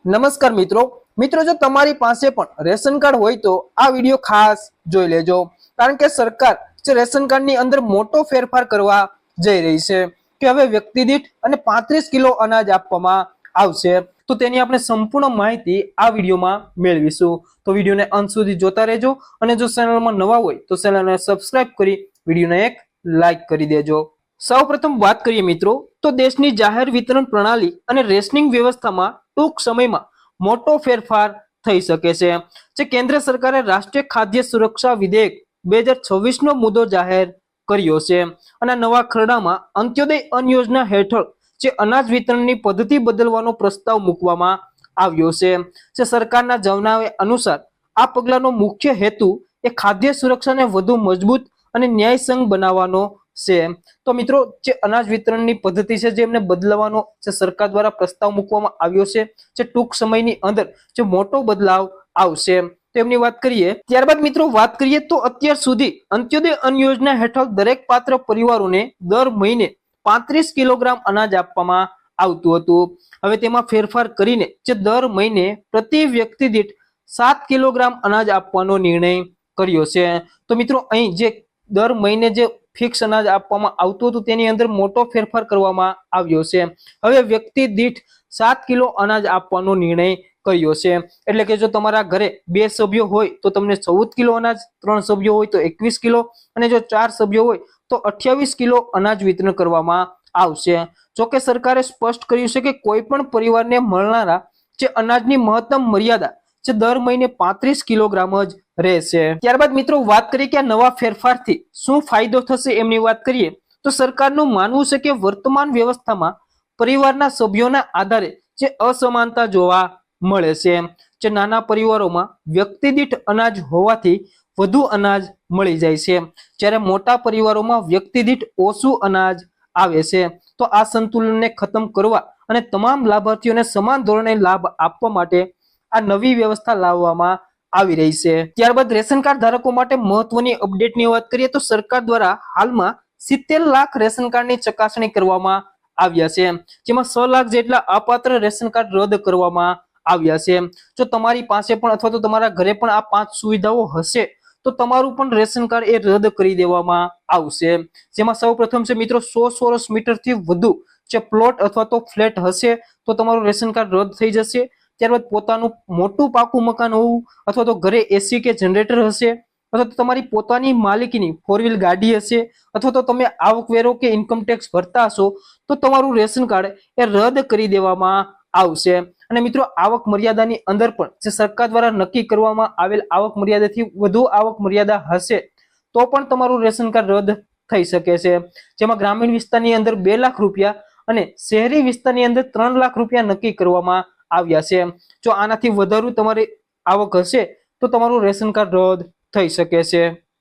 નમસ્કાર મિત્રો મિત્રો જો તમારી પાસે પણ રેશન કાર્ડ હોય તો આ વિડિયો ખાસ જોઈ લેજો, કારણ કે સરકાર જે રેશન કાર્ડની અંદર મોટો ફેરફાર કરવા જઈ રહી છે કે હવે વ્યક્તિ દીઠ અને 35 કિલો અનાજ આપવામાં આવશે। તો તેની આપણે સંપૂર્ણ માહિતી આ વિડીયોમાં મેળવીશું, તો વિડીયોને અંત સુધી જોતા રહેજો અને જો ચેનલમાં નવા હોય તો ચેનલને સબસ્ક્રાઇબ કરી વિડીયોને એક લાઈક કરી દેજો। સૌપ્રથમ વાત કરીએ મિત્રો તો દેશની જાહેર વિતરણ પ્રણાલી અને રેશનિંગ વ્યવસ્થામાં ટૂંક સમયમાં મોટો ફેરફાર થઈ શકે છે। જે કેન્દ્ર સરકારે રાષ્ટ્રીય ખાદ્ય સુરક્ષા વિધેયક 2026 નો મુદ્દો જાહેર કર્યો છે અને નવા ખરડામાં અંત્યોદય અન્ન યોજના હેઠળ જે અનાજ વિતરણની પદ્ધતિ બદલવાનો પ્રસ્તાવ મૂકવામાં આવ્યો છે। જે સરકારના જણાવ્યા અનુસાર આ પગલાંનો મુખ્ય હેતુ એ ખાદ્ય સુરક્ષાને વધુ મજબૂત અને ન્યાયસંગ બનાવવાનો છે। તો મિત્રો જે અનાજ વિતરણની પદ્ધતિ છે જેમને બદલવાનો જે સરકાર દ્વારા પ્રસ્તાવ મૂકવામાં આવ્યો છે, જે ટૂંક સમયની અંદર જે મોટો બદલાવ આવશે તેમની વાત કરીએ। ત્યારબાદ મિત્રો વાત કરીએ તો અત્યાર સુધી અંત્યોદય અન્ન યોજના હેઠળ દરેક પાત્ર પરિવારોને દર મહિને 35 કિલોગ્રામ અનાજ આપવામાં આવતું હતું। હવે તેમાં ફેરફાર કરીને જે દર મહિને પ્રતિ વ્યક્તિ દીઠ 7 કિલોગ્રામ અનાજ આપવાનો નિર્ણય કર્યો છે। તો મિત્રો અહીં જે દર મહિને જે ફિક્સ અનાજ આપવામાં આવતું હતું તેની અંદર મોટો ફેરફાર કરવામાં આવ્યો છે। હવે વ્યક્તિ દીઠ 7 કિલો અનાજ આપવાનો નિર્ણય કર્યો છે, એટલે કે જો તમારા ઘરે 2 સભ્યો હોય તો તમને 14 કિલો અનાજ, 3 સભ્યો હોય તો 21 કિલો અને જો 4 સભ્યો હોય તો 28 કિલો અનાજ વિતરણ કરવામાં આવશે। જોકે સરકારે સ્પષ્ટ કર્યું છે કે કોઈ પણ પરિવારને મળનારા જે અનાજની મહત્તમ મર્યાદા જે દર મહિને 35 કિલોગ્રામ જ રહેશે। ત્યારબાદ મિત્રો વાત કરીએ કે આ નવા ફેરફારથી શું ફાયદો થશે એમની વાત કરીએ તો સરકારનું માનવું છે કે વર્તમાન વ્યવસ્થામાં પરિવારના સભ્યોના આધારે જે અસમાનતા જોવા મળે છે। જે નાના પરિવારોમાં વ્યક્તિ દીઠ અનાજ હોવાથી વધુ અનાજ મળી જાય છે, જ્યારે મોટા પરિવારોમાં વ્યક્તિ દીઠ ઓછું અનાજ આવે છે। તો આ સંતુલનને ખતમ કરવા અને તમામ લાભાર્થીઓને સમાન ધોરણે લાભ આપવા માટે આ નવી વ્યવસ્થા લાવવામાં આવી રહી છે। ત્યારબાદ રેશન કાર્ડ ધારકો માટે મહત્વની અપડેટની વાત કરીએ તો સરકાર દ્વારા હાલમાં 70 લાખ રેશન કાર્ડની ચકાસણી કરવામાં આવ્યા છે, જેમાં 6 લાખ જેટલા અપાત્ર રેશન કાર્ડ રદ કરવામાં આવ્યા છે। જો તમારી પાસે પણ અથવા તો તમારા ઘરે પણ આ 5 સુવિધાઓ હશે તો તમારું પણ રેશન કાર્ડ એ રદ કરી દેવામાં આવશે। જેમાં સૌપ્રથમ છે મિત્રો 100 ચોરસ મીટરથી વધુ જે પ્લોટ અથવા તો ફ્લેટ હશે તો તમારું રેશન કાર્ડ રદ થઈ જશે। ત્યારબાદ પોતાનું મોટું પાકું મકાન હોવું અથવા તો ઘરે એસી કે જનરેટર હશે અથવા તો તમારી પોતાની માલિકીની 4 વ્હીલ ગાડી હશે અથવા તો તમે આવકવેરો કે ઇન્કમ ટેક્સ ભરતા હશો તો તમારું રેશન કાર્ડ એ રદ કરી દેવામાં આવશે। અને મિત્રો આવક મર્યાદાની અંદર પણ જે સરકાર દ્વારા નક્કી કરવામાં આવેલ આવક મર્યાદાથી વધુ આવક મર્યાદા હશે તો પણ તમારું રેશન કાર્ડ રદ થઈ શકે છે। જેમાં ગ્રામીણ વિસ્તારની અંદર 2 લાખ રૂપિયા અને શહેરી વિસ્તારની અંદર 3 લાખ રૂપિયા નક્કી કરવામાં આવ્યા છે। જો આનાથી વધારે તમારી આવક હશે તો તમારું રેશન કાર્ડ રદ થઈ શકે છે।